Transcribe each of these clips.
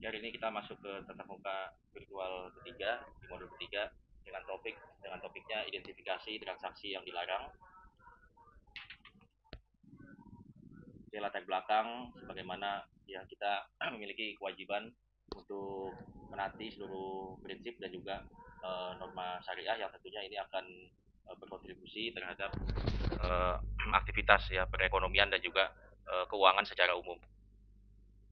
Ya, hari ini kita masuk ke tatap muka virtual ketiga, di modul ketiga, dengan topiknya identifikasi transaksi yang dilarang. Di latar belakang, sebagaimana ya kita memiliki kewajiban untuk menaati seluruh prinsip dan juga norma syariah yang tentunya ini akan berkontribusi terhadap eh, aktivitas ya perekonomian dan juga keuangan secara umum.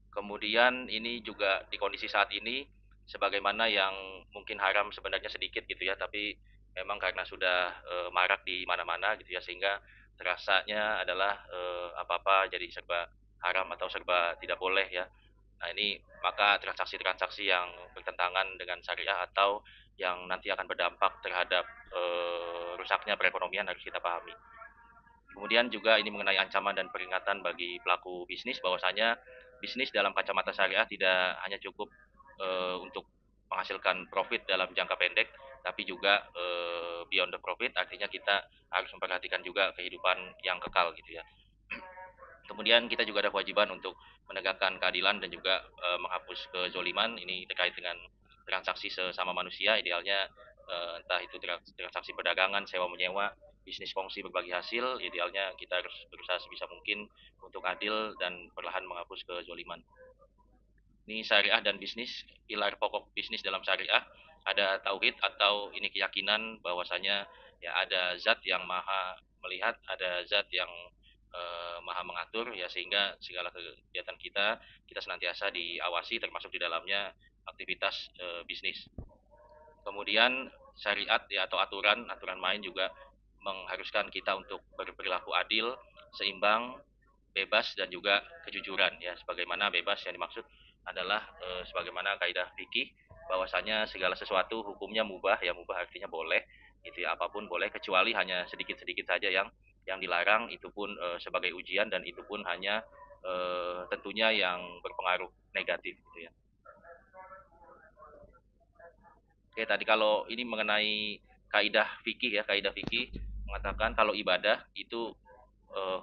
Kemudian ini juga di kondisi saat ini sebagaimana yang mungkin haram sebenarnya sedikit gitu ya, tapi memang karena sudah marak di mana-mana gitu ya, sehingga terasanya adalah apa-apa jadi serba haram atau serba tidak boleh ya. Nah, ini maka transaksi-transaksi yang bertentangan dengan syariah atau yang nanti akan berdampak terhadap rusaknya perekonomian harus kita pahami. Kemudian juga ini mengenai ancaman dan peringatan bagi pelaku bisnis, bahwasanya bisnis dalam kacamata syariah tidak hanya cukup untuk menghasilkan profit dalam jangka pendek, tapi juga beyond the profit, artinya kita harus memperhatikan juga kehidupan yang kekal gitu ya. Kemudian kita juga ada kewajiban untuk menegakkan keadilan dan juga menghapus kezoliman. Ini terkait dengan transaksi sesama manusia, idealnya entah itu transaksi perdagangan, sewa menyewa, bisnis kongsi berbagi hasil, idealnya kita harus berusaha sebisa mungkin untuk adil dan perlahan menghapus kezoliman. Ini syariah dan bisnis, pilar pokok bisnis dalam syariah ada tauhid atau ini keyakinan bahwasanya ya ada zat yang maha melihat, ada zat yang maha mengatur ya, sehingga segala kegiatan kita senantiasa diawasi termasuk di dalamnya aktivitas bisnis. Kemudian syariat ya atau aturan main juga mengharuskan kita untuk berperilaku adil, seimbang, bebas dan juga kejujuran ya. Sebagaimana bebas yang dimaksud adalah sebagaimana kaidah fikih bahwasanya segala sesuatu hukumnya mubah ya, mubah artinya boleh gitu ya, apapun boleh kecuali hanya sedikit-sedikit saja yang dilarang, itu pun sebagai ujian dan itu pun hanya tentunya yang berpengaruh negatif gitu ya. Oke, tadi kalau ini mengenai kaidah fikih ya, kaidah fikih mengatakan kalau ibadah itu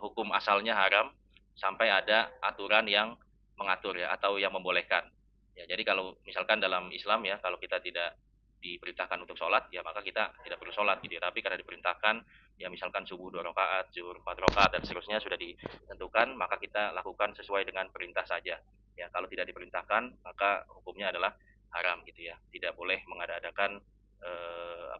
hukum asalnya haram sampai ada aturan yang mengatur ya atau yang membolehkan. Ya, jadi kalau misalkan dalam Islam ya, kalau kita tidak diperintahkan untuk sholat ya maka kita tidak perlu sholat gitu ya. Tapi karena diperintahkan ya, misalkan subuh 2 rakaat, zuhur 4 rakaat dan seterusnya sudah ditentukan, maka kita lakukan sesuai dengan perintah saja. Ya, kalau tidak diperintahkan maka hukumnya adalah haram gitu ya. Tidak boleh mengadakan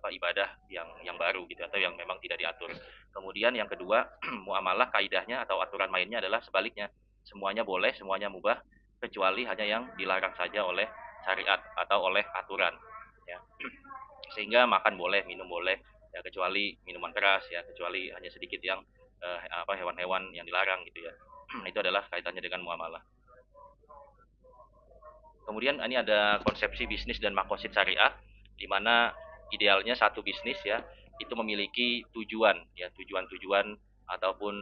ibadah yang baru gitu atau yang memang tidak diatur. Kemudian yang kedua, muamalah kaidahnya atau aturan mainnya adalah sebaliknya. Semuanya boleh, semuanya mubah, kecuali hanya yang dilarang saja oleh syariat atau oleh aturan. Ya. Sehingga makan boleh, minum boleh, ya kecuali minuman keras ya, kecuali hanya sedikit yang hewan-hewan yang dilarang gitu ya. Itu adalah kaitannya dengan muamalah. Kemudian ini ada konsepsi bisnis dan makosid syariah, di mana idealnya satu bisnis ya itu memiliki tujuan ya, tujuan-tujuan ataupun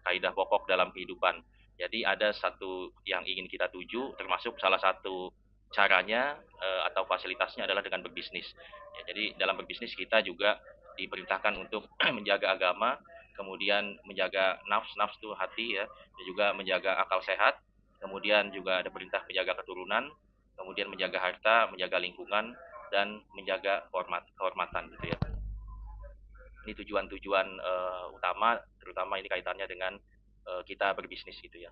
kaidah pokok dalam kehidupan. Jadi ada satu yang ingin kita tuju, termasuk salah satu caranya atau fasilitasnya adalah dengan berbisnis. Ya, jadi dalam berbisnis kita juga diperintahkan untuk menjaga agama, kemudian menjaga nafs, nafs itu hati ya, dan juga menjaga akal sehat, kemudian juga ada perintah menjaga keturunan, kemudian menjaga harta, menjaga lingkungan, dan menjaga kehormatan gitu ya. Ini tujuan-tujuan utama, terutama ini kaitannya dengan kita berbisnis gitu ya.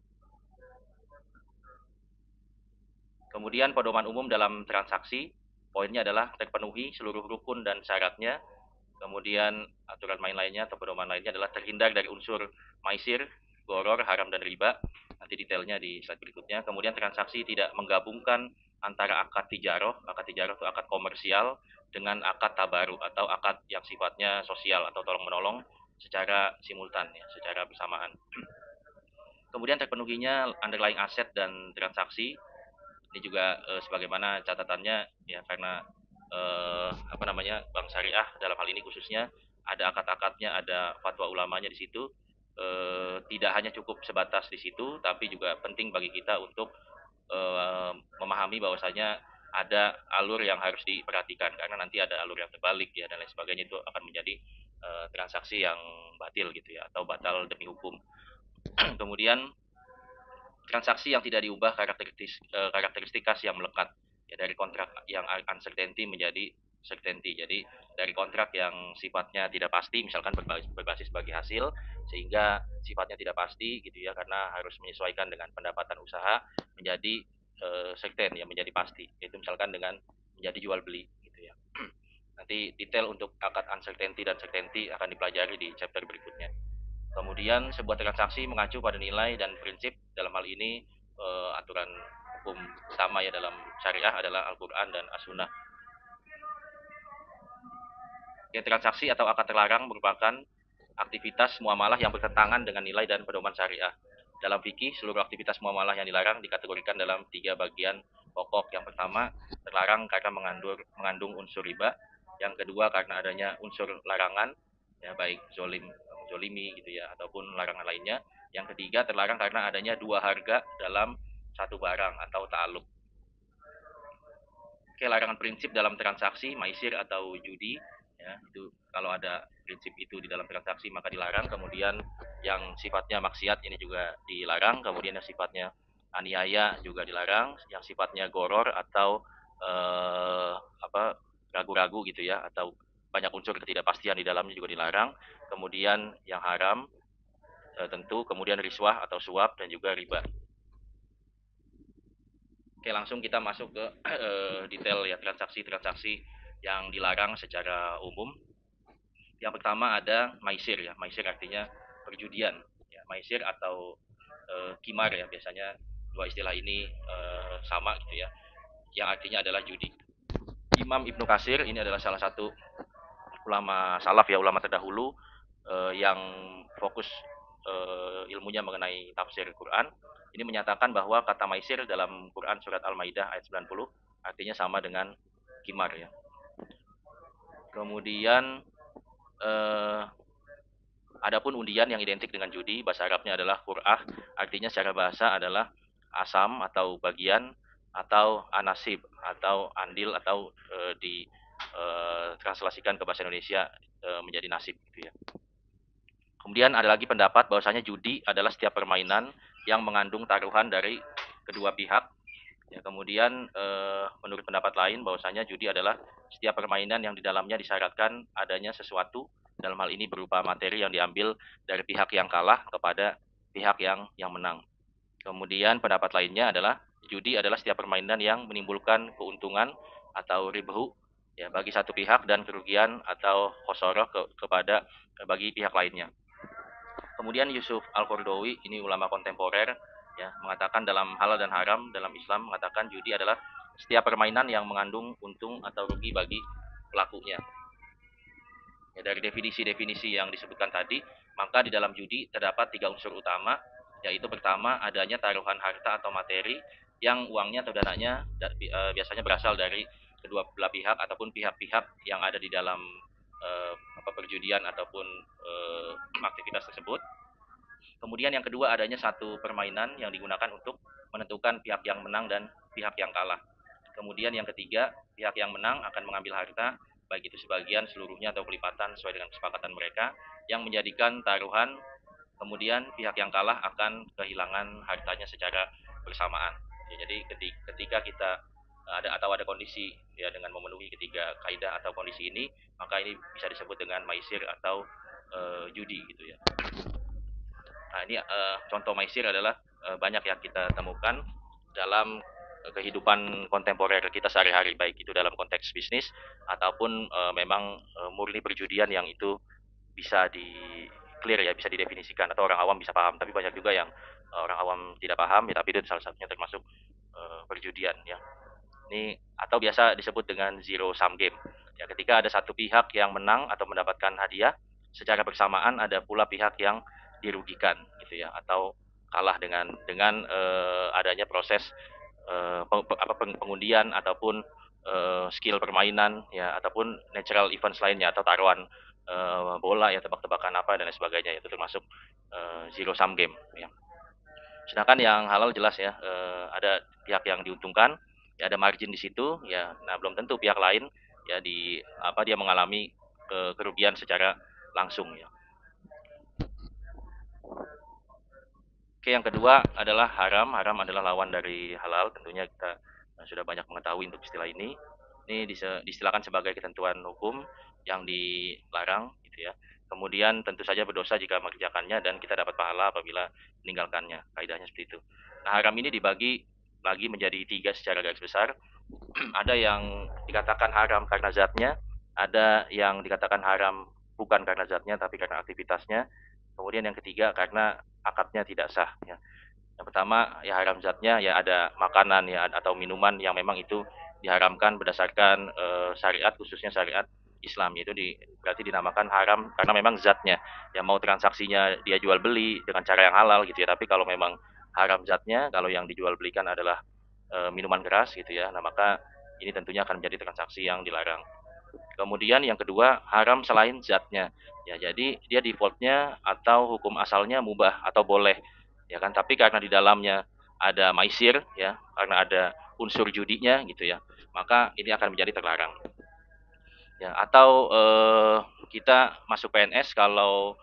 Kemudian pedoman umum dalam transaksi, poinnya adalah terpenuhi seluruh rukun dan syaratnya. Kemudian aturan main lainnya atau pedoman lainnya adalah terhindar dari unsur maisir, goror, haram dan riba. Nanti detailnya di slide berikutnya. Kemudian transaksi tidak menggabungkan antara akad tijaroh itu akad komersial dengan akad tabaru atau akad yang sifatnya sosial atau tolong menolong secara simultan ya, secara bersamaan. Kemudian terpenuhinya underlying aset dan transaksi. Ini juga sebagaimana catatannya ya, karena bank syariah dalam hal ini khususnya ada akad-akadnya, ada fatwa ulamanya di situ. Tidak hanya cukup sebatas di situ, tapi juga penting bagi kita untuk memahami bahwasanya ada alur yang harus diperhatikan, karena nanti ada alur yang terbalik ya dan lain sebagainya, itu akan menjadi transaksi yang batil gitu ya atau batal demi hukum. Kemudian transaksi yang tidak diubah karakteristik kas yang melekat ya, dari kontrak yang uncertainty menjadi certainty. Jadi dari kontrak yang sifatnya tidak pasti, misalkan berbasis bagi hasil, sehingga sifatnya tidak pasti gitu ya, karena harus menyesuaikan dengan pendapatan usaha, menjadi certain ya, menjadi pasti. Itu misalkan dengan menjadi jual beli gitu ya. Nanti detail untuk akad uncertainty dan certainty akan dipelajari di chapter berikutnya. Kemudian sebuah transaksi mengacu pada nilai dan prinsip, dalam hal ini aturan hukum utama ya dalam syariah adalah Al-Quran dan As-Sunnah. Ya, transaksi atau akad terlarang merupakan aktivitas muamalah yang bertentangan dengan nilai dan pedoman syariah. Dalam fikih, seluruh aktivitas muamalah yang dilarang dikategorikan dalam 3 bagian pokok. Yang pertama, terlarang karena mengandung unsur riba. Yang kedua, karena adanya unsur larangan, ya baik zolimi gitu ya, ataupun larangan lainnya. Yang ketiga, terlarang karena adanya dua harga dalam satu barang atau ta'aluk. Oke, larangan prinsip dalam transaksi maisir atau judi ya, itu kalau ada prinsip itu di dalam transaksi maka dilarang. Kemudian yang sifatnya maksiat ini juga dilarang. Kemudian yang sifatnya aniaya juga dilarang. Yang sifatnya goror atau ragu-ragu gitu ya, atau banyak unsur ketidakpastian di dalamnya juga dilarang. Kemudian yang haram tentu, kemudian riswah atau suap, dan juga riba. Oke, langsung kita masuk ke detail ya, transaksi-transaksi yang dilarang secara umum. Yang pertama ada maisir ya. Maisir artinya perjudian. Ya, maisir atau kimar ya, biasanya dua istilah ini sama gitu ya. Yang artinya adalah judi. Imam Ibnu Katsir ini adalah salah satu ulama salaf ya, ulama terdahulu yang fokus ilmunya mengenai tafsir Quran. Ini menyatakan bahwa kata maisir dalam Quran surat Al-Maidah ayat 90 artinya sama dengan kimar ya. Kemudian adapun undian yang identik dengan judi, bahasa Arabnya adalah qur'ah, artinya secara bahasa adalah asam atau bagian, atau anasib atau andil, atau translasikan ke bahasa Indonesia menjadi nasib gitu ya. Kemudian ada lagi pendapat bahwasanya judi adalah setiap permainan yang mengandung taruhan dari kedua pihak. Ya, kemudian menurut pendapat lain bahwasanya judi adalah setiap permainan yang di dalamnya disyaratkan adanya sesuatu, dalam hal ini berupa materi yang diambil dari pihak yang kalah kepada pihak yang menang. Kemudian pendapat lainnya adalah judi adalah setiap permainan yang menimbulkan keuntungan atau ribhu ya bagi satu pihak, dan kerugian atau khosoroh kepada bagi pihak lainnya. Kemudian Yusuf Al-Qaradawi, ini ulama kontemporer ya, mengatakan dalam halal dan haram dalam Islam, mengatakan judi adalah setiap permainan yang mengandung untung atau rugi bagi pelakunya. Ya, dari definisi-definisi yang disebutkan tadi, maka di dalam judi terdapat 3 unsur utama, yaitu pertama adanya taruhan harta atau materi yang uangnya atau dananya biasanya berasal dari kedua belah pihak ataupun pihak-pihak yang ada di dalam perjudian ataupun aktivitas tersebut. Kemudian yang kedua adanya satu permainan yang digunakan untuk menentukan pihak yang menang dan pihak yang kalah. Kemudian yang ketiga, pihak yang menang akan mengambil harta, baik itu sebagian, seluruhnya, atau kelipatan sesuai dengan kesepakatan mereka, yang menjadikan taruhan. Kemudian pihak yang kalah akan kehilangan hartanya secara bersamaan. Ya, jadi ketika kita ada kondisi ya dengan memenuhi ketiga kaidah atau kondisi ini, maka ini bisa disebut dengan maisir atau judi gitu ya. Nah, ini contoh maisir adalah banyak yang kita temukan dalam kehidupan kontemporer kita sehari-hari, baik itu dalam konteks bisnis ataupun memang murni perjudian yang itu bisa di clear ya, bisa didefinisikan atau orang awam bisa paham. Tapi banyak juga yang orang awam tidak paham ya, tapi itu salah satunya termasuk perjudian ya. Ini atau biasa disebut dengan zero sum game. Ya, ketika ada satu pihak yang menang atau mendapatkan hadiah, secara bersamaan ada pula pihak yang dirugikan gitu ya, atau kalah dengan adanya proses pengundian ataupun skill permainan ya, ataupun natural events lainnya, atau taruhan bola ya, tebak-tebakan apa dan lain sebagainya, itu termasuk zero sum game ya. Sedangkan yang halal jelas ya, ada pihak yang diuntungkan, ya ada margin di situ ya. Nah, belum tentu pihak lain ya dia mengalami kerugian secara langsung ya. Oke, Oke, yang kedua adalah haram. Haram adalah lawan dari halal. Tentunya kita sudah banyak mengetahui untuk istilah ini. Ini diistilahkan sebagai ketentuan hukum yang dilarang, gitu ya. Kemudian tentu saja berdosa jika mengerjakannya dan kita dapat pahala apabila meninggalkannya. Kaidahnya seperti itu. Nah, haram ini dibagi lagi menjadi tiga secara garis besar. Ada yang dikatakan haram karena zatnya, ada yang dikatakan haram bukan karena zatnya tapi karena aktivitasnya. Kemudian yang ketiga karena akadnya tidak sah. Ya. Yang pertama ya haram zatnya ya ada makanan ya atau minuman yang memang itu diharamkan berdasarkan syariat khususnya syariat Islam itu berarti dinamakan haram karena memang zatnya ya mau transaksinya dia jual beli dengan cara yang halal gitu ya tapi kalau memang haram zatnya kalau yang dijual belikan adalah minuman keras gitu ya nah maka ini tentunya akan menjadi transaksi yang dilarang. Kemudian yang kedua haram selain zatnya. Ya, jadi dia defaultnya atau hukum asalnya mubah atau boleh. Ya kan, tapi karena di dalamnya ada maisir ya, karena ada unsur judinya gitu ya. Maka ini akan menjadi terlarang. Ya, atau kita masuk PNS kalau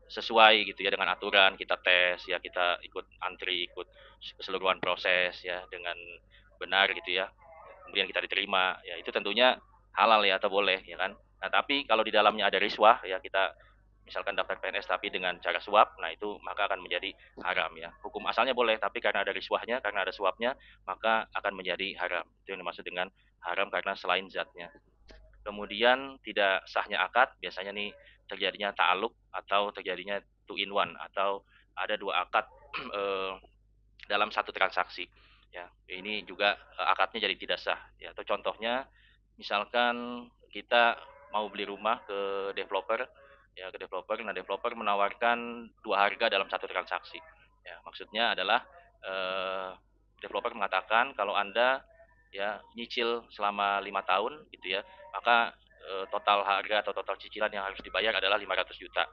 sesuai gitu ya dengan aturan kita tes ya kita ikut antri ikut keseluruhan proses ya dengan benar gitu ya kemudian kita diterima ya itu tentunya halal ya atau boleh ya kan nah tapi kalau di dalamnya ada riswah ya kita misalkan daftar PNS tapi dengan cara suap nah itu maka akan menjadi haram ya hukum asalnya boleh tapi karena ada riswahnya karena ada suapnya maka akan menjadi haram itu yang dimaksud dengan haram karena selain zatnya. Kemudian tidak sahnya akad, biasanya nih terjadinya ta'aluk atau terjadinya two in one atau ada dua akad dalam satu transaksi. Ya, ini juga akadnya jadi tidak sah. Ya, atau contohnya misalkan kita mau beli rumah ke developer, ya ke developer, nah developer menawarkan dua harga dalam satu transaksi. Ya, maksudnya adalah eh, developer mengatakan kalau anda ya nyicil selama 5 tahun gitu ya maka total harga atau total cicilan yang harus dibayar adalah 500 juta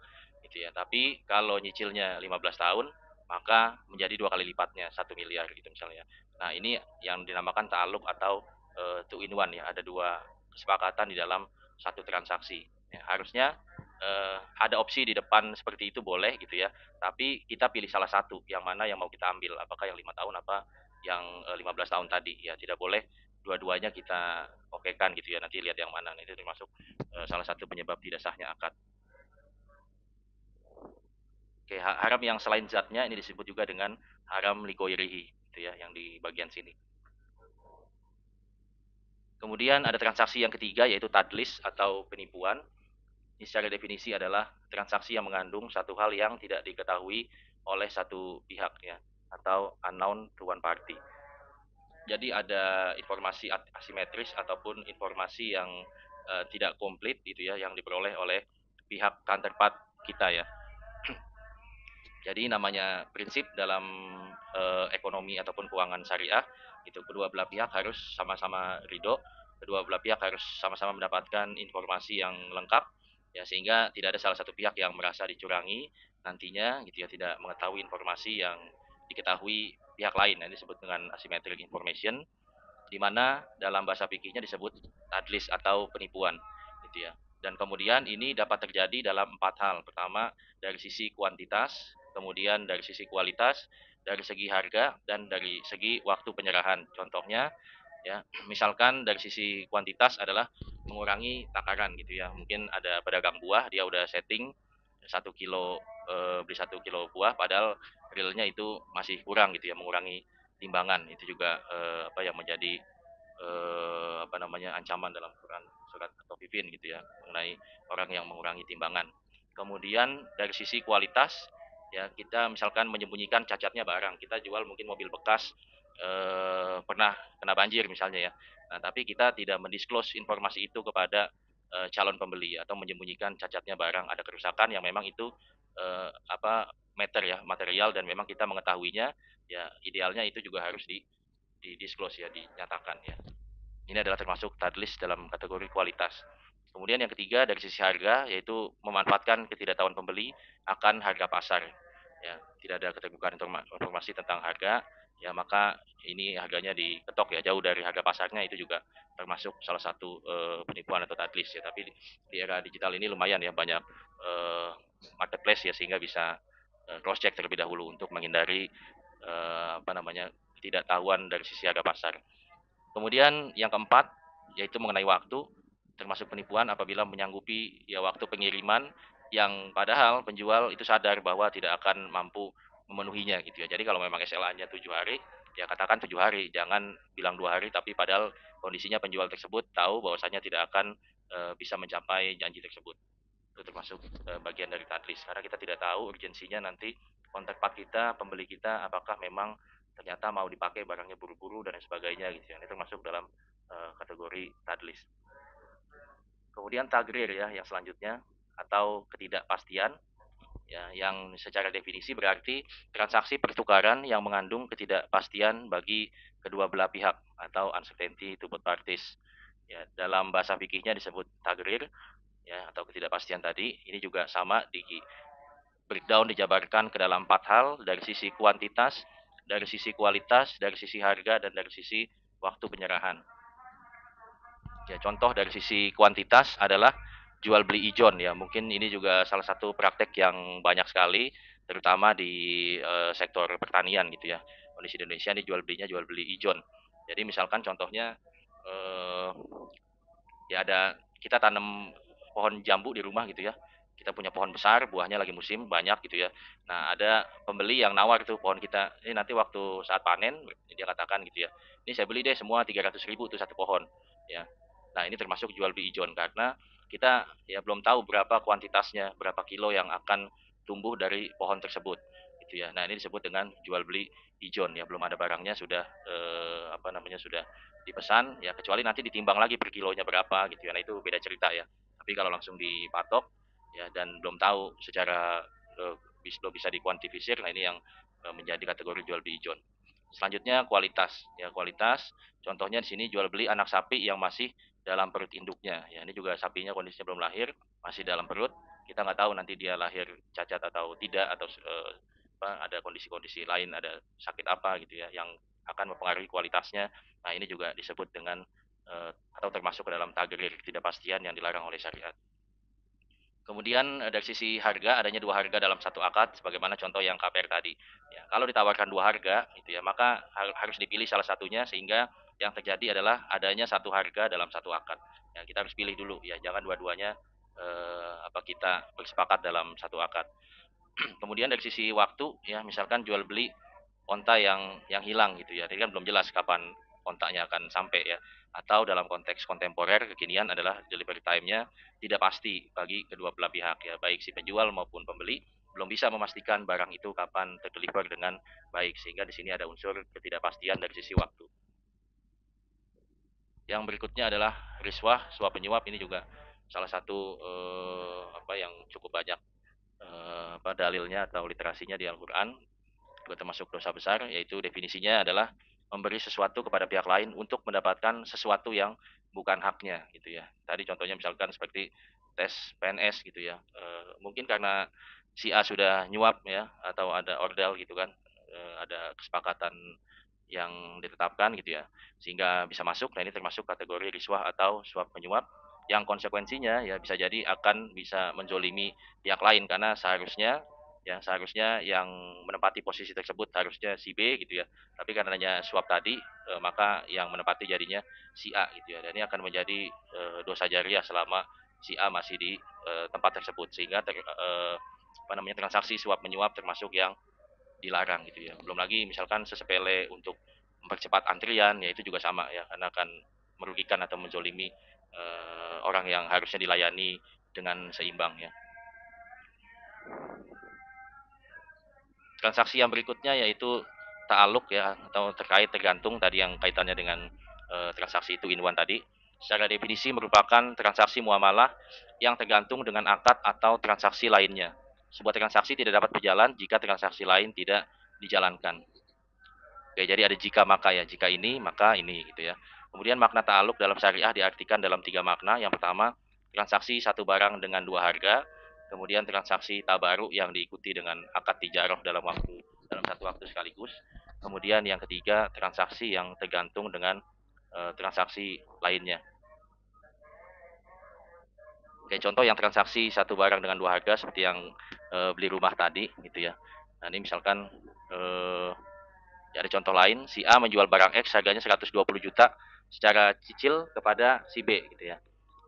gitu ya tapi kalau nyicilnya 15 tahun maka menjadi dua kali lipatnya 1 miliar gitu misalnya nah ini yang dinamakan ta'aluk atau two in one ya ada dua kesepakatan di dalam satu transaksi ya, harusnya ada opsi di depan seperti itu boleh gitu ya tapi kita pilih salah satu yang mana yang mau kita ambil apakah yang 5 tahun apa yang 15 tahun tadi ya tidak boleh dua-duanya kita okekan gitu ya nanti lihat yang mana nah, itu termasuk salah satu penyebab tidak sahnya akad. Oke haram yang selain zatnya ini disebut juga dengan haram ligoirihi gitu ya yang di bagian sini. Kemudian ada transaksi yang ketiga yaitu tadlis atau penipuan. Ini secara definisi adalah transaksi yang mengandung satu hal yang tidak diketahui oleh satu pihak ya atau unknown to one party. Jadi ada informasi asimetris ataupun informasi yang tidak komplit gitu ya yang diperoleh oleh pihak counterpart kita ya. Jadi namanya prinsip dalam ekonomi ataupun keuangan syariah itu kedua belah pihak harus sama-sama ridho, kedua belah pihak harus sama-sama mendapatkan informasi yang lengkap ya sehingga tidak ada salah satu pihak yang merasa dicurangi nantinya gitu ya tidak mengetahui informasi yang diketahui pihak lain. Nah, ini disebut dengan asymmetric information di mana dalam bahasa fikihnya disebut tadlis atau penipuan gitu ya. Dan kemudian ini dapat terjadi dalam empat hal. Pertama, dari sisi kuantitas, kemudian dari sisi kualitas, dari segi harga, dan dari segi waktu penyerahan. Contohnya, ya, misalkan dari sisi kuantitas adalah mengurangi takaran gitu ya. Mungkin ada pedagang buah, dia udah setting 1 kilo beli 1 kilo buah, padahal realnya itu masih kurang gitu ya, mengurangi timbangan. Itu juga apa yang menjadi apa namanya ancaman dalam Quran surat At-Taufifin gitu ya mengenai orang yang mengurangi timbangan. Kemudian dari sisi kualitas ya kita misalkan menyembunyikan cacatnya barang. Kita jual mungkin mobil bekas pernah kena banjir misalnya ya. Nah, tapi kita tidak mendisclose informasi itu kepada calon pembeli atau menyembunyikan cacatnya barang ada kerusakan yang memang itu apa material dan memang kita mengetahuinya ya idealnya itu juga harus di disclose ya dinyatakan ya. Ini adalah termasuk tadlis dalam kategori kualitas. Kemudian yang ketiga dari sisi harga yaitu memanfaatkan ketidaktahuan pembeli akan harga pasar. Ya, tidak ada keterbukaan informasi tentang harga, ya maka ini harganya diketok ya jauh dari harga pasarnya itu juga termasuk salah satu penipuan atau tadlis ya. Tapi di era digital ini lumayan ya banyak marketplace ya sehingga bisa cross check terlebih dahulu untuk menghindari apa namanya ketidaktahuan dari sisi harga pasar. Kemudian yang keempat yaitu mengenai waktu, termasuk penipuan apabila menyanggupi ya waktu pengiriman yang padahal penjual itu sadar bahwa tidak akan mampu memenuhinya gitu ya. Jadi kalau memang SLA-nya 7 hari, ya katakan 7 hari, jangan bilang 2 hari, tapi padahal kondisinya penjual tersebut tahu bahwasanya tidak akan bisa mencapai janji tersebut. Itu termasuk bagian dari tadlis karena kita tidak tahu urgensinya nanti kontak part kita, pembeli kita apakah memang ternyata mau dipakai barangnya buru-buru dan sebagainya gitu ya. Itu masuk dalam kategori tadlis. Kemudian tagrir ya yang selanjutnya atau ketidakpastian ya yang secara definisi berarti transaksi pertukaran yang mengandung ketidakpastian bagi kedua belah pihak atau uncertainty to both parties. Ya, dalam bahasa fikihnya disebut tagrir ya atau ketidakpastian tadi. Ini juga sama di breakdown dijabarkan ke dalam 4 hal dari sisi kuantitas, dari sisi kualitas, dari sisi harga dan dari sisi waktu penyerahan. Ya, contoh dari sisi kuantitas adalah jual beli ijon ya. Mungkin ini juga salah satu praktek yang banyak sekali terutama di sektor pertanian gitu ya. Kondisi Indonesia ini jual belinya jual beli ijon. Jadi misalkan contohnya eh, ya ada kita tanam pohon jambu di rumah gitu ya. Kita punya pohon besar, buahnya lagi musim banyak gitu ya. Nah, ada pembeli yang nawar tuh pohon kita. Ini nanti waktu saat panen dia katakan gitu ya. Ini saya beli deh semua 300.000 tuh satu pohon ya. Nah, ini termasuk jual beli ijon karena kita ya belum tahu berapa kuantitasnya, berapa kilo yang akan tumbuh dari pohon tersebut gitu ya. Nah, ini disebut dengan jual beli ijon ya. Belum ada barangnya sudah apa namanya sudah dipesan ya kecuali nanti ditimbang lagi per kilonya berapa gitu ya. Nah itu beda cerita ya. Tapi kalau langsung dipatok ya dan belum tahu secara belum bisa dikuantifisir, nah ini yang menjadi kategori jual beli ijon. Selanjutnya kualitas ya kualitas. Contohnya di sini jual beli anak sapi yang masih dalam perut induknya. Ya ini juga sapinya kondisinya belum lahir, masih dalam perut. Kita nggak tahu nanti dia lahir cacat atau tidak atau ada kondisi-kondisi lain, ada sakit apa gitu ya yang akan mempengaruhi kualitasnya. Nah, ini juga disebut dengan atau termasuk ke dalam tagrir ketidakpastian yang dilarang oleh syariat. Kemudian dari sisi harga adanya dua harga dalam satu akad sebagaimana contoh yang KPR tadi. Ya, kalau ditawarkan dua harga itu ya maka harus dipilih salah satunya sehingga yang terjadi adalah adanya satu harga dalam satu akad. Ya, kita harus pilih dulu ya jangan dua-duanya apa kita bersepakat dalam satu akad. Kemudian dari sisi waktu ya misalkan jual beli onta yang hilang gitu ya. Jadi kan belum jelas kapan ontaknya akan sampai ya. Atau dalam konteks kontemporer kekinian adalah delivery time-nya tidak pasti bagi kedua belah pihak ya, baik si penjual maupun pembeli belum bisa memastikan barang itu kapan terdeliver dengan baik sehingga di sini ada unsur ketidakpastian dari sisi waktu. Yang berikutnya adalah riswah, suap penyuap ini juga salah satu apa yang cukup banyak apa dalilnya atau literasinya di Al-Qur'an juga termasuk dosa besar, yaitu definisinya adalah memberi sesuatu kepada pihak lain untuk mendapatkan sesuatu yang bukan haknya gitu ya. Tadi contohnya misalkan seperti tes PNS gitu ya. Mungkin karena si A sudah nyuap ya atau ada ordal gitu kan, ada kesepakatan yang ditetapkan gitu ya, sehingga bisa masuk. Nah ini termasuk kategori riswah atau suap menyuap yang konsekuensinya ya bisa jadi akan bisa menzolimi pihak lain karena seharusnya yang menempati posisi tersebut harusnya si B gitu ya. Tapi karenanya suap tadi maka yang menempati jadinya si A gitu ya. Dan ini akan menjadi dosa jariah selama si A masih di tempat tersebut sehingga apa namanya transaksi suap menyuap termasuk yang dilarang gitu ya. Belum lagi misalkan sesepele untuk mempercepat antrian ya itu juga sama ya karena akan merugikan atau menzolimi orang yang harusnya dilayani dengan seimbang ya. Transaksi yang berikutnya yaitu ta'aluk ya atau terkait tergantung tadi yang kaitannya dengan transaksi itu in one tadi. Secara definisi merupakan transaksi muamalah yang tergantung dengan akad atau transaksi lainnya. Sebuah transaksi tidak dapat berjalan jika transaksi lain tidak dijalankan. Oke, jadi ada jika maka ya, jika ini maka ini gitu ya. Kemudian makna ta'aluk dalam syariah diartikan dalam tiga makna. Yang pertama, transaksi satu barang dengan dua harga. Kemudian transaksi tabaruk yang diikuti dengan akad tijarah dalam satu waktu sekaligus. Kemudian yang ketiga, transaksi yang tergantung dengan transaksi lainnya. Kayak contoh yang transaksi satu barang dengan dua harga seperti yang beli rumah tadi gitu ya. Nah, ini misalkan eh, ya ada contoh lain, si A menjual barang X harganya 120 juta secara cicil kepada si B gitu ya.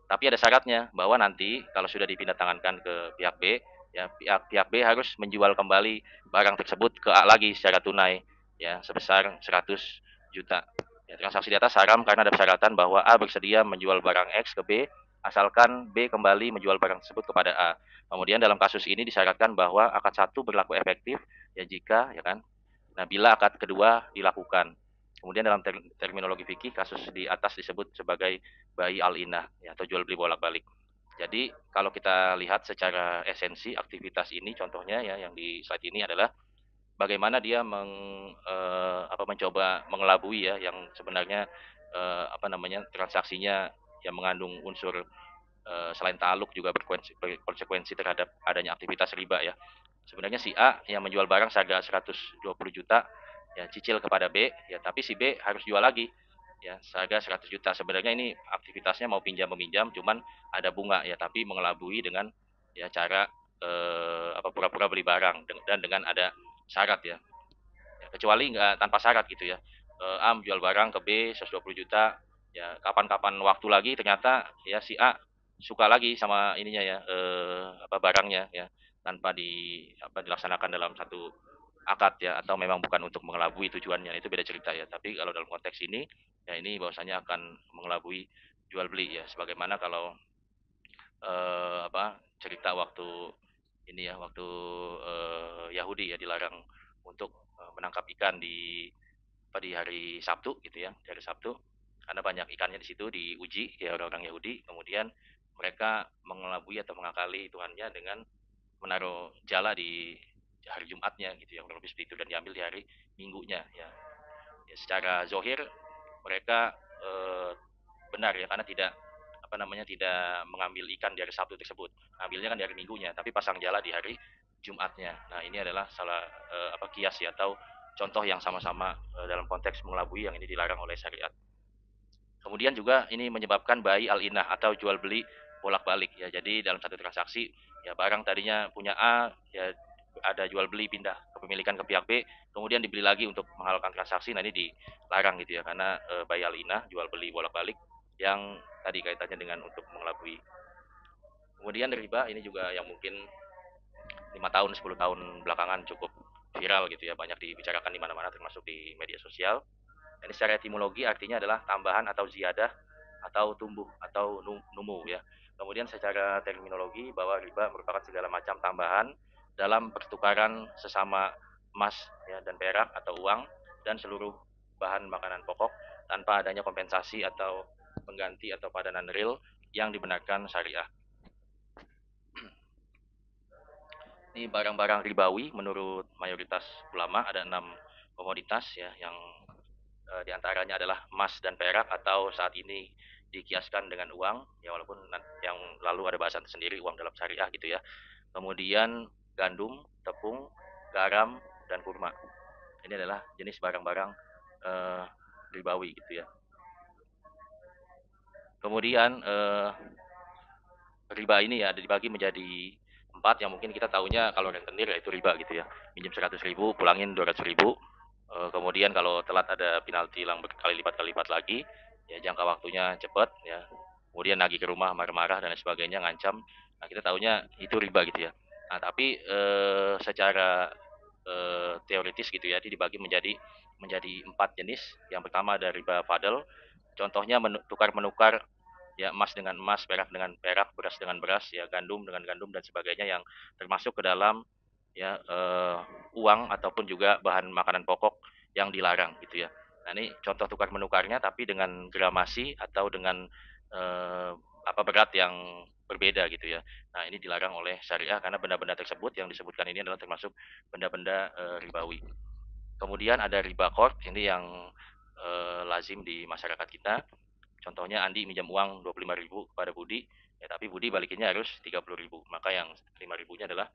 Tapi ada syaratnya bahwa nanti kalau sudah dipindah tangankan ke pihak B, ya pihak B harus menjual kembali barang tersebut ke A lagi secara tunai ya sebesar 100 juta. Ya, transaksi di atas haram karena ada persyaratan bahwa A bersedia menjual barang X ke B asalkan B kembali menjual barang tersebut kepada A. Kemudian dalam kasus ini disyaratkan bahwa akad satu berlaku efektif ya jika ya kan. Nah, bila akad kedua dilakukan. Kemudian dalam terminologi fikih kasus di atas disebut sebagai bayi al-inah ya, atau jual beli bolak-balik. Jadi kalau kita lihat secara esensi aktivitas ini contohnya ya yang di slide ini adalah bagaimana dia mencoba mengelabui ya yang sebenarnya transaksinya yang mengandung unsur selain taluk juga berkonsekuensi terhadap adanya aktivitas riba ya. Sebenarnya si A yang menjual barang seharga 120 juta ya cicil kepada B ya tapi si B harus jual lagi ya seharga 100 juta. Sebenarnya ini aktivitasnya mau pinjam meminjam cuman ada bunga ya tapi mengelabui dengan ya cara pura-pura beli barang dan dengan ada syarat ya. Ya, kecuali nggak tanpa syarat gitu ya. A menjual barang ke B 120 juta ya kapan-kapan waktu lagi ternyata ya si A suka lagi sama ininya ya barangnya ya tanpa dilaksanakan dalam satu akad ya atau memang bukan untuk mengelabui tujuannya itu beda cerita ya tapi kalau dalam konteks ini ya ini bahwasanya akan mengelabui jual beli ya sebagaimana kalau cerita waktu ini ya waktu Yahudi ya dilarang untuk menangkap ikan di hari Sabtu gitu ya di hari Sabtu karena banyak ikannya di situ diuji ya orang-orang Yahudi kemudian mereka mengelabui atau mengakali Tuhannya dengan menaruh jala di hari Jumatnya gitu ya kurang lebih seperti itu dan diambil di hari Minggunya ya, ya secara zohir mereka benar ya karena tidak tidak mengambil ikan dari Sabtu tersebut ambilnya kan dari Minggunya tapi pasang jala di hari Jumatnya. Nah ini adalah salah kias ya atau contoh yang sama-sama dalam konteks mengelabui yang ini dilarang oleh syariat. Kemudian juga ini menyebabkan bayi al-inah atau jual beli bolak-balik ya. Jadi dalam satu transaksi ya barang tadinya punya A ya ada jual beli pindah kepemilikan ke pihak B, kemudian dibeli lagi untuk menghalalkan transaksi. Nah ini dilarang gitu ya karena bayi al-inah jual beli bolak-balik yang tadi kaitannya dengan untuk mengelabui. Kemudian riba ini juga yang mungkin 5 tahun 10 tahun belakangan cukup viral gitu ya, banyak dibicarakan di mana-mana termasuk di media sosial. Ini secara etimologi artinya adalah tambahan atau ziyadah atau tumbuh atau numu ya. Kemudian secara terminologi bahwa riba merupakan segala macam tambahan dalam pertukaran sesama emas ya dan perak atau uang dan seluruh bahan makanan pokok tanpa adanya kompensasi atau pengganti atau padanan real yang dibenarkan syariah. Ini barang-barang ribawi menurut mayoritas ulama ada 6 komoditas ya yang diantaranya adalah emas dan perak atau saat ini dikiaskan dengan uang ya walaupun yang lalu ada bahasan tersendiri uang dalam syariah gitu ya. Kemudian gandum, tepung, garam dan kurma. Ini adalah jenis barang-barang eh, ribawi gitu ya. Kemudian riba ini ya dibagi menjadi 4 yang mungkin kita tahunya kalau rentenir ya itu riba gitu ya. Minjem 100.000 pulangin 200.000. Kemudian kalau telat ada penalti yang berkali lipat lagi ya jangka waktunya cepat ya kemudian nagih ke rumah marah-marah dan sebagainya ngancam. Nah kita tahunya itu riba gitu ya. Nah tapi secara teoritis gitu ya dibagi menjadi 4 jenis. Yang pertama ada riba fadl, contohnya tukar menukar ya emas dengan emas, perak dengan perak, beras dengan beras, ya gandum dengan gandum dan sebagainya yang termasuk ke dalam ya uang ataupun juga bahan makanan pokok yang dilarang gitu ya. Nah ini contoh tukar menukarnya tapi dengan gramasi atau dengan eh, berat yang berbeda gitu ya. Nah ini dilarang oleh syariah karena benda-benda tersebut yang disebutkan ini adalah termasuk benda-benda ribawi. Kemudian ada riba qard ini yang lazim di masyarakat kita. Contohnya Andi minjam uang 25.000 kepada Budi, ya tapi Budi balikinnya harus 30.000. Maka yang 5.000-nya adalah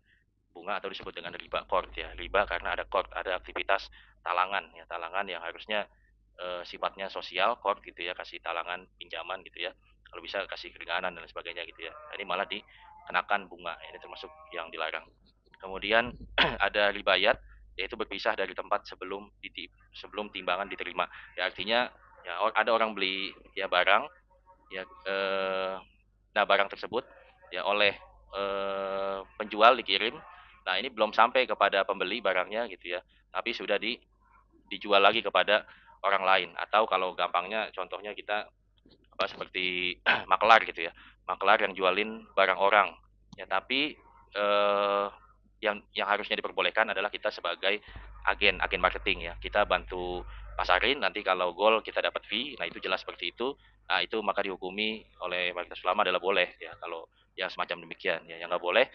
bunga atau disebut dengan riba qard ya. Riba karena ada qard, ada aktivitas talangan ya, talangan yang harusnya sifatnya sosial qard gitu ya, kasih talangan pinjaman gitu ya. kalau bisa kasih keringanan dan sebagainya gitu ya. Nah, ini malah dikenakan bunga, ini termasuk yang dilarang. Kemudian ada ribayat, yaitu berpisah dari tempat sebelum timbangan diterima. Ya artinya ya ada orang beli ya barang ya nah barang tersebut ya oleh penjual dikirim. Nah, ini belum sampai kepada pembeli barangnya gitu ya. Tapi sudah dijual lagi kepada orang lain, atau kalau gampangnya contohnya kita apa seperti makelar gitu ya. Makelar yang jualin barang orang. Ya, tapi eh, yang harusnya diperbolehkan adalah kita sebagai agen marketing ya. Kita bantu pasarin, nanti kalau goal kita dapat fee. Nah, itu jelas seperti itu. Nah, itu maka dihukumi oleh Mayoritas Ulama adalah boleh ya kalau yang semacam demikian ya. Yang nggak boleh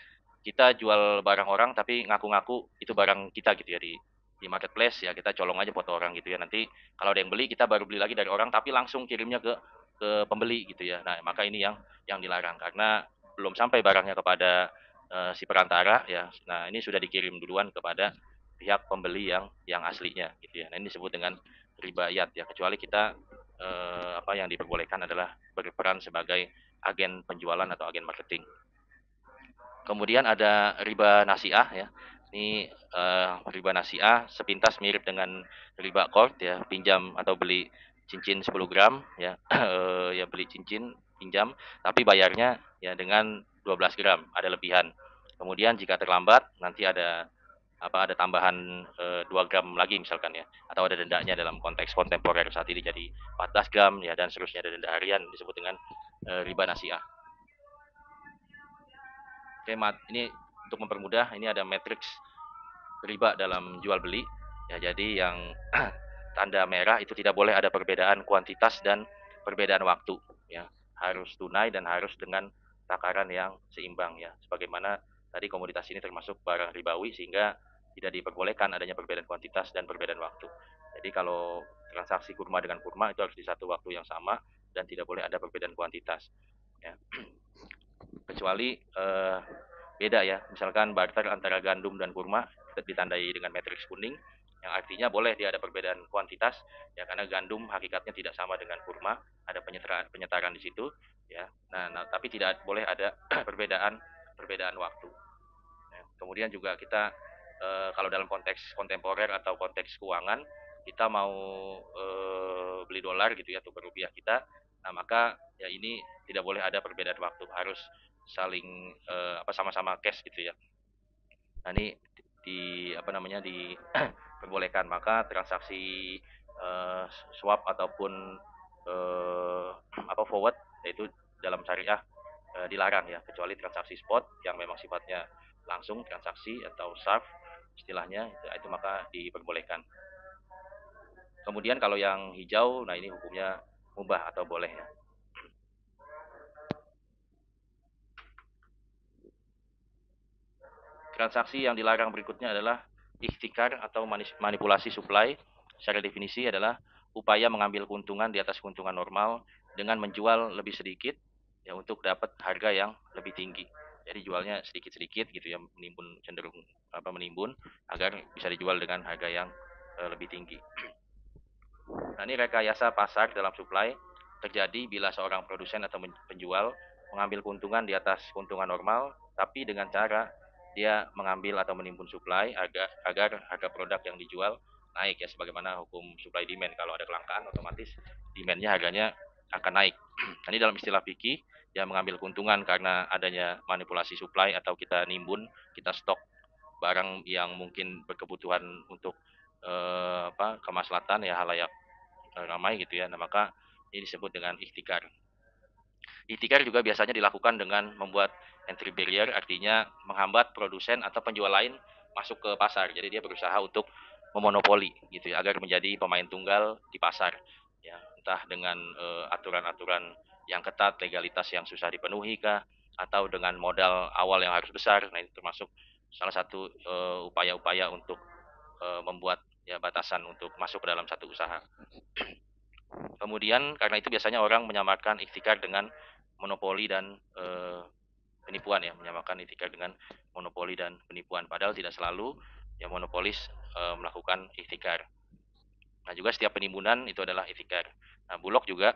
kita jual barang orang tapi ngaku-ngaku itu barang kita gitu ya di marketplace ya, kita colong aja foto orang gitu ya, nanti kalau ada yang beli kita baru beli lagi dari orang tapi langsung kirimnya ke pembeli gitu ya. Nah, maka ini yang dilarang karena belum sampai barangnya kepada si perantara ya. Nah, ini sudah dikirim duluan kepada pihak pembeli yang aslinya gitu ya. Nah, ini disebut dengan ribayat ya, kecuali kita apa yang diperbolehkan adalah berperan sebagai agen penjualan atau agen marketing. Kemudian ada riba nasiah ya. Ini riba nasiah sepintas mirip dengan riba qard ya, pinjam atau beli cincin 10 gram ya, ya beli cincin pinjam tapi bayarnya ya dengan 12 gram, ada lebihan. Kemudian jika terlambat nanti ada tambahan 2 gram lagi misalkan ya, atau ada dendanya dalam konteks kontemporer saat ini jadi 14 gram ya, dan seterusnya, ada denda harian disebut dengan riba nasiah. Oke, ini untuk mempermudah, ini ada matriks riba dalam jual beli. Ya, jadi yang tanda merah itu tidak boleh ada perbedaan kuantitas dan perbedaan waktu. Ya, harus tunai dan harus dengan takaran yang seimbang ya. Sebagaimana tadi komoditas ini termasuk barang ribawi sehingga tidak diperbolehkan adanya perbedaan kuantitas dan perbedaan waktu. Jadi kalau transaksi kurma dengan kurma itu harus di satu waktu yang sama dan tidak boleh ada perbedaan kuantitas. Ya. Kecuali beda ya, misalkan barter antara gandum dan kurma ditandai dengan matriks kuning, yang artinya boleh dia ada perbedaan kuantitas ya, karena gandum hakikatnya tidak sama dengan kurma, ada penyetaran di situ ya. Nah, tapi tidak boleh ada perbedaan waktu ya. Kemudian juga kita kalau dalam konteks kontemporer atau konteks keuangan, kita mau beli dolar gitu ya atau rupiah kita, nah maka ya ini tidak boleh ada perbedaan waktu, harus saling sama-sama cash gitu ya. Nah, ini apa namanya diperbolehkan, maka transaksi eh, swap ataupun eh, forward yaitu dalam syariah dilarang ya, kecuali transaksi spot yang memang sifatnya langsung transaksi atau SARF istilahnya itu maka diperbolehkan. Kemudian kalau yang hijau, nah ini hukumnya mubah atau boleh ya. Transaksi yang dilarang berikutnya adalah ikhtikar atau manipulasi supply. Secara definisi adalah upaya mengambil keuntungan di atas keuntungan normal dengan menjual lebih sedikit ya untuk dapat harga yang lebih tinggi. Jadi jualnya sedikit-sedikit gitu ya, cenderung menimbun agar bisa dijual dengan harga yang lebih tinggi. Nah, ini rekayasa pasar dalam supply terjadi bila seorang produsen atau penjual mengambil keuntungan di atas keuntungan normal, tapi dengan cara dia mengambil atau menimbun supply agar harga produk yang dijual naik ya, sebagaimana hukum supply demand. Kalau ada kelangkaan otomatis demandnya harganya akan naik. Ini dalam istilah fikih dia mengambil keuntungan karena adanya manipulasi supply atau kita nimbun, kita stok barang yang mungkin berkebutuhan untuk kemaslahatan ya halayak ramai gitu ya. Nah, maka ini disebut dengan ikhtikar. Ikhtikar juga biasanya dilakukan dengan membuat entry barrier, artinya menghambat produsen atau penjual lain masuk ke pasar. Jadi dia berusaha untuk memonopoli gitu ya, agar menjadi pemain tunggal di pasar. Ya, entah dengan aturan-aturan yang ketat, legalitas yang susah dipenuhi kah, atau dengan modal awal yang harus besar. Nah, ini termasuk salah satu upaya-upaya untuk membuat ya batasan untuk masuk ke dalam satu usaha. Kemudian karena itu biasanya orang menyamarkan ikhtikar dengan monopoli dan penipuan ya, menyamakan ikhtikar dengan monopoli dan penipuan. Padahal tidak selalu yang monopolis melakukan ikhtikar. Nah, juga setiap penimbunan itu adalah ikhtikar. Nah, Bulog juga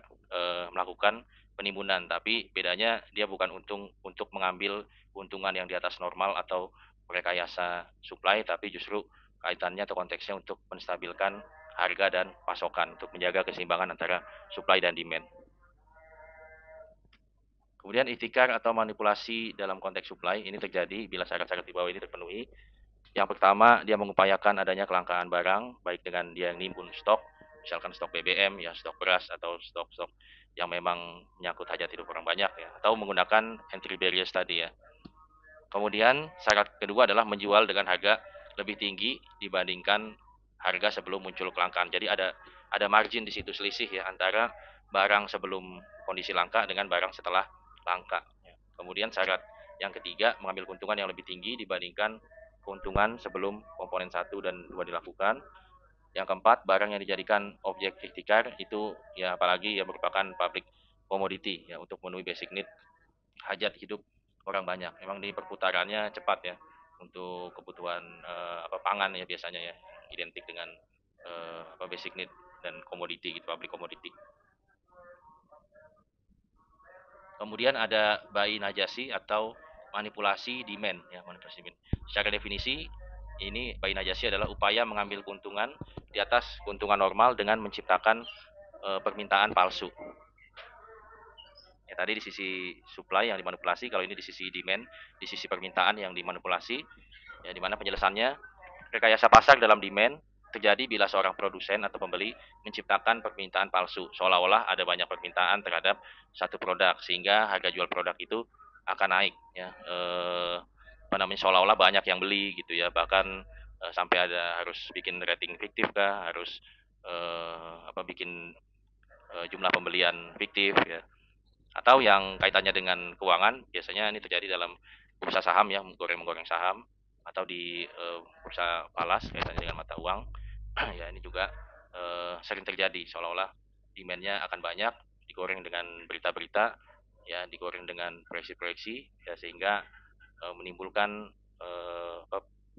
melakukan penimbunan, tapi bedanya dia bukan untuk mengambil keuntungan yang di atas normal atau rekayasa supply, tapi justru kaitannya atau konteksnya untuk menstabilkan harga dan pasokan untuk menjaga keseimbangan antara supply dan demand. Kemudian ikhtikar atau manipulasi dalam konteks supply ini terjadi bila syarat-syarat di bawah ini terpenuhi. Yang pertama, dia mengupayakan adanya kelangkaan barang, baik dengan dia nimbun stok, misalkan stok BBM, ya stok beras, atau stok-stok yang memang menyangkut hajat hidup orang banyak, ya, atau menggunakan entry barriers tadi ya. Kemudian syarat kedua adalah menjual dengan harga lebih tinggi dibandingkan harga sebelum muncul kelangkaan. Jadi ada margin di situ, selisih ya antara barang sebelum kondisi langka dengan barang setelah langka. Kemudian syarat yang ketiga, mengambil keuntungan yang lebih tinggi dibandingkan keuntungan sebelum komponen 1 dan 2 dilakukan. Yang keempat, barang yang dijadikan objek ikhtikar itu ya apalagi ya merupakan public commodity ya untuk memenuhi basic need hajat hidup orang banyak. Memang di perputarannya cepat ya untuk kebutuhan pangan ya biasanya ya identik dengan basic need dan komoditi gitu, public commodity. Kemudian ada buy najasi atau manipulasi demand ya, manipulasi demand. Secara definisi ini buy najasi adalah upaya mengambil keuntungan di atas keuntungan normal dengan menciptakan permintaan palsu. Ya, tadi di sisi supply yang dimanipulasi, kalau ini di sisi demand, di sisi permintaan yang dimanipulasi, ya di mana penjelasannya rekayasa pasar dalam demand terjadi bila seorang produsen atau pembeli menciptakan permintaan palsu, seolah-olah ada banyak permintaan terhadap satu produk sehingga harga jual produk itu akan naik, ya seolah-olah banyak yang beli gitu ya, bahkan sampai ada harus bikin rating fiktif kah, harus bikin jumlah pembelian fiktif ya, atau yang kaitannya dengan keuangan, biasanya ini terjadi dalam bursa saham ya, menggoreng saham, atau di bursa falas kaitannya dengan mata uang. Ya ini juga sering terjadi, seolah-olah demand-nya akan banyak, digoreng dengan berita-berita, ya digoreng dengan proyeksi-proyeksi, ya sehingga menimbulkan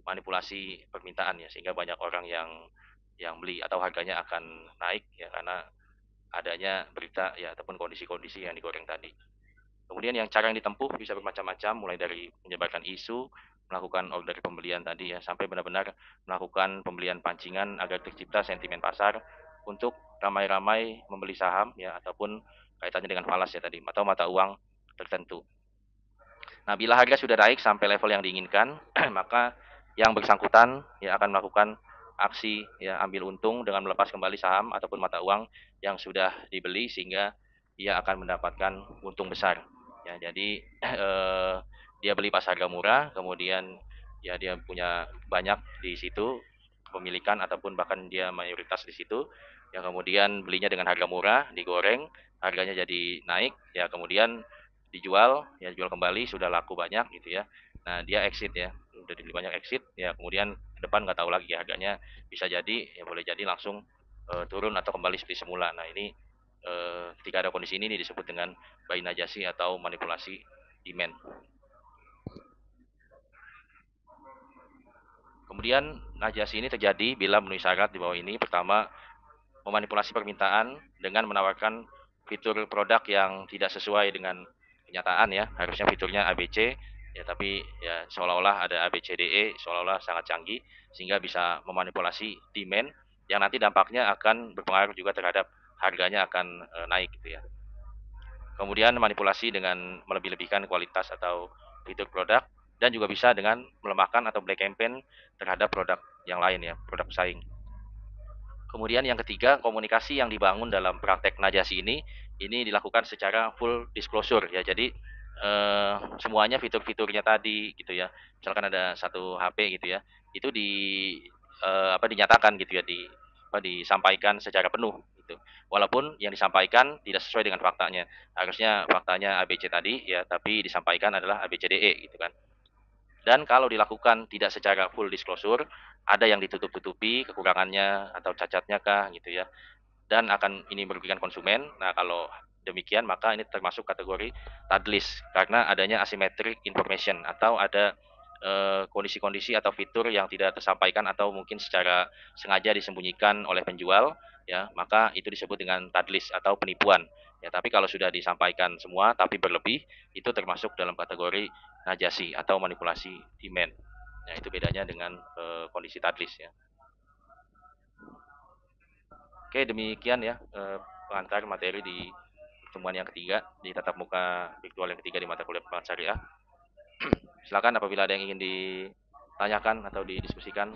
manipulasi permintaan ya, sehingga banyak orang yang beli atau harganya akan naik ya karena adanya berita ya ataupun kondisi-kondisi yang digoreng tadi. Kemudian yang cara yang ditempuh bisa bermacam-macam, mulai dari menyebarkan isu, melakukan order pembelian tadi ya, sampai benar-benar melakukan pembelian pancingan agar tercipta sentimen pasar untuk ramai-ramai membeli saham ya ataupun kaitannya dengan falas ya tadi atau mata uang tertentu. Nah, bila harga sudah naik sampai level yang diinginkan, maka yang bersangkutan ya akan melakukan aksi ya ambil untung dengan melepas kembali saham ataupun mata uang yang sudah dibeli sehingga ia akan mendapatkan untung besar. Ya, jadi dia beli pas harga murah, kemudian ya dia punya banyak di situ kepemilikan ataupun bahkan dia mayoritas di situ. Ya kemudian belinya dengan harga murah, digoreng, harganya jadi naik, ya kemudian dijual, ya jual kembali sudah laku banyak gitu ya. Nah, dia exit ya, udah dibeli banyak exit, ya kemudian ke depan nggak tahu lagi ya harganya bisa jadi ya boleh jadi langsung turun atau kembali seperti semula. Nah, ini ketika ada kondisi ini disebut dengan buy najasi atau manipulasi demand. Kemudian najasi ini terjadi bila memenuhi syarat di bawah ini. Pertama, memanipulasi permintaan dengan menawarkan fitur produk yang tidak sesuai dengan kenyataan ya. Harusnya fiturnya ABC ya, tapi ya seolah-olah ada ABCDE, seolah-olah sangat canggih sehingga bisa memanipulasi demand yang nanti dampaknya akan berpengaruh juga terhadap harganya akan naik gitu ya. Kemudian manipulasi dengan melebih-lebihkan kualitas atau fitur produk dan juga bisa dengan melemahkan atau black campaign terhadap produk yang lain ya, produk pesaing. Kemudian yang ketiga, komunikasi yang dibangun dalam praktek najasi ini dilakukan secara full disclosure ya. Jadi semuanya fitur-fiturnya tadi gitu ya. Misalkan ada satu HP gitu ya, itu dinyatakan gitu ya, disampaikan secara penuh gitu. Walaupun yang disampaikan tidak sesuai dengan faktanya. Harusnya faktanya ABC tadi ya, tapi disampaikan adalah ABCDE gitu kan. Dan kalau dilakukan tidak secara full disclosure, ada yang ditutup-tutupi kekurangannya atau cacatnya kah gitu ya. Dan akan ini merugikan konsumen. Nah, kalau demikian maka ini termasuk kategori tadlis karena adanya asymmetric information atau ada kondisi-kondisi atau fitur yang tidak tersampaikan atau mungkin secara sengaja disembunyikan oleh penjual ya, maka itu disebut dengan tadlis atau penipuan Ya, tapi kalau sudah disampaikan semua tapi berlebih, itu termasuk dalam kategori najasi atau manipulasi demand. Nah, itu bedanya dengan kondisi tadlis ya. Oke, demikian ya pengantar materi di pertemuan yang ketiga di tatap muka virtual yang ketiga di mata kuliah Bank Syariah. Silakan apabila ada yang ingin ditanyakan atau didiskusikan.